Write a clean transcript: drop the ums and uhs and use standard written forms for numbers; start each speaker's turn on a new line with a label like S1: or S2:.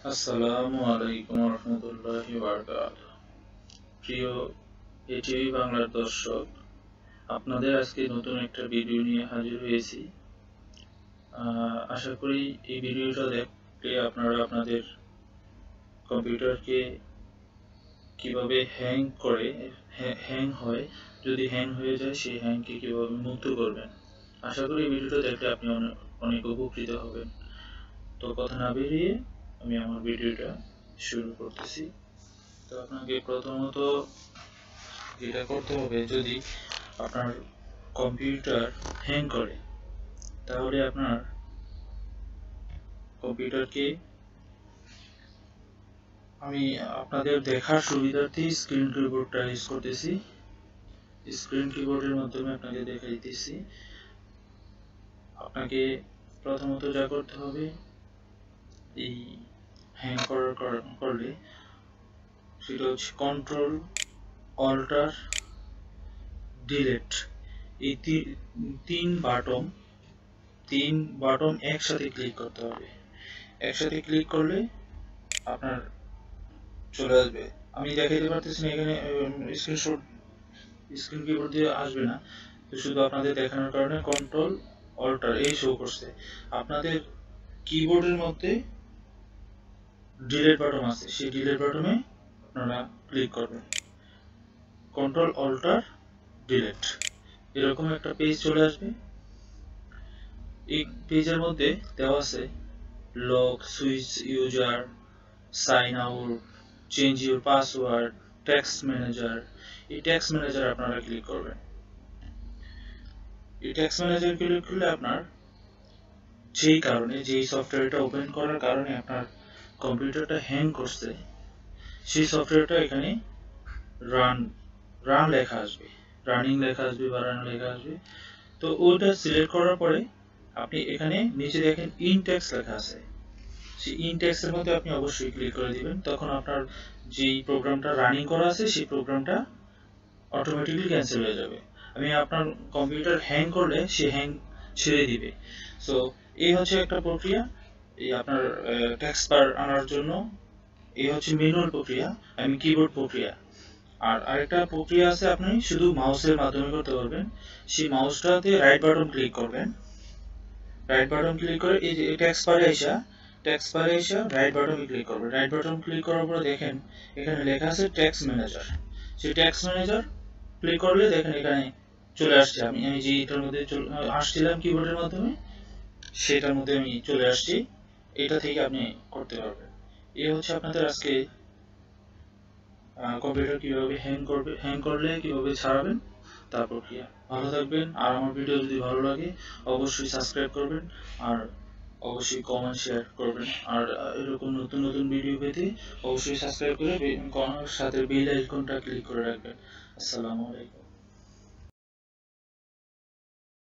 S1: আসসালামু আলাইকুম রহমতুল্লাহি বারাকাতুহু। প্রিয় এটিভি বাংলার দর্শক, আপনাদের আজকে নতুন একটা ভিডিও নিয়ে হাজির হয়েছি। আশা করি এই ভিডিওটা দেখলে আপনারা আপনাদের কম্পিউটারকে কিভাবে হ্যাং হয়, যদি হ্যাং হয়ে যায় সেই হ্যাংকে কিভাবে মুক্ত করবেন। আশা করি এই ভিডিওটা দেখলে আপনি অনেক উপকৃত হবেন। তো কথা না বেরিয়ে আমি আমার ভিডিওটা শুরু করতেছি। তো আপনাকে প্রথমত যেটা করতে হবে, যদি আপনার কম্পিউটার হ্যাং করে তাহলে আপনার কম্পিউটারকে আমি আপনাদের দেখার সুবিধার্থে স্ক্রিন কিবোর্ডটা ইউজ করতেছি। স্ক্রিন কিবোর্ডের মাধ্যমে আপনাকে দেখা দিতেছি। আপনাকে প্রথমত যা করতে হবে, এই হ্যাং করলে সেটা হচ্ছে কন্ট্রোল অল্টার ডিলিট, এই তিন বাটন একসাথে ক্লিক করতে হবে। একসাথে ক্লিক করলে আপনার চলে আসবে। আমি দেখাইতে পারতেছি না, এখানে স্ক্রিন কিবোর্ড দিয়ে আসবে না, তো শুধু আপনাদের দেখানোর কারণে কন্ট্রোল অল্টার এই শো করছে। আপনাদের কিবোর্ডের মধ্যে ডিলিট বাটন আছে, সেই ডিলিট বাটনে আপনারা ক্লিক করবেন। কন্ট্রোল অল্টার ডিলিট, এরকম একটা পেজ চলে আসবে। এই পেজের মধ্যে দেওয়া আছে lock, switch user, sign out, change your password, text manager. এই টেক্সট ম্যানেজার আপনারা ক্লিক করবেন। এই টেক্সট ম্যানেজার ক্লিক করলে আপনার যেই সফটওয়্যারটা ওপেন করার কারণে আপনার কম্পিউটারটা হ্যাং করছে, সেই সফটওয়্যারটা এখানে রান লেখা আসবে, রানিং লেখা আসবে বা রান লেখা আসবে। তো ওটা সিলেক্ট করার পরে আপনি এখানে নিচে দেখেন ইনটেক্স লেখা আছে, সেই ইনটেক্সের মধ্যে আপনি অবশ্যই ক্লিক করে দিবেন। তখন আপনার যেই প্রোগ্রামটা রানিং করা আছে সেই প্রোগ্রামটা অটোমেটিক্যালি ক্যান্সেল হয়ে যাবে। আমি আপনার কম্পিউটার হ্যাং করলে সে হ্যাং ছেড়ে দিবে। সো এই হচ্ছে একটা প্রক্রিয়া, এই আপনার টেক্সট বার আনার জন্য। এই হচ্ছে ম্যানুয়াল প্রক্রিয়া, আমি কিবোর্ড প্রক্রিয়া। আর আরেকটা প্রক্রিয়া আছে, আপনি শুধু মাউসের মাধ্যমে করতে পারবেন। সেই মাউসটাতে রাইট বাটন ক্লিক করবেন। রাইট বাটন ক্লিক করে এই যে টেক্সট বারে এসে রাইট বাটনে ক্লিক করবেন। রাইট বাটন ক্লিক করার পরে দেখেন এখানে লেখা আছে টেক্সট ম্যানেজার। সেই টেক্সট ম্যানেজার ক্লিক করলে দেখেন এখানে চলে আসছে। আমি যে এটার মধ্যে আসছিলাম কিবোর্ডের মাধ্যমে, সেটার মধ্যে আমি চলে আসছি। এটা থেকে আপনি করতে পারবেন। এই হচ্ছে আপনাদের আজকে কম্পিউটার কিভাবে হ্যাং করলে কিভাবে ছাড়াবেন তার প্রক্রিয়া। ভালো থাকবেন, আর আমার ভিডিও যদি ভালো লাগে অবশ্যই সাবস্ক্রাইব করবেন, আর অবশ্যই কমেন্ট শেয়ার করবেন। আর এরকম নতুন নতুন ভিডিও পেতে অবশ্যই সাবস্ক্রাইব করে সাথে বেল আইকনটা ক্লিক করে রাখবেন। আসসালামু আলাইকুম।